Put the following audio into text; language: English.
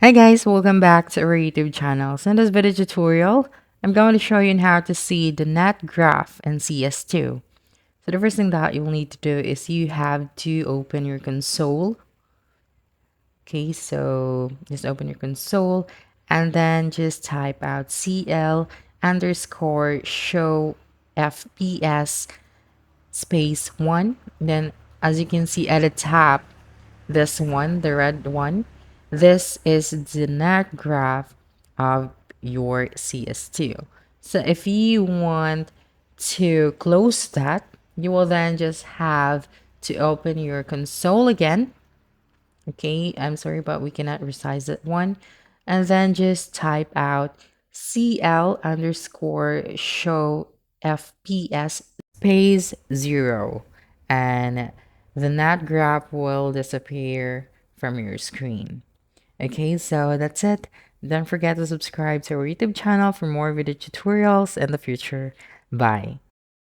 Hi guys, welcome back to our YouTube channel. So in this video tutorial, I'm going to show you on how to see the net graph in CS2. So the first thing that you'll need to do is you have to open your console. Okay, so just open your console and then just type out CL underscore show FPS space 1. Then as you can see at the top, this one, the red one, this is the net graph of your CS2. So if you want to close that, you will then just have to open your console again. Okay, I'm sorry, but we cannot resize that one. And then just type out CL underscore show FPS space 0. And the net graph will disappear from your screen. Okay, so that's it. Don't forget to subscribe to our YouTube channel for more video tutorials in the future. Bye.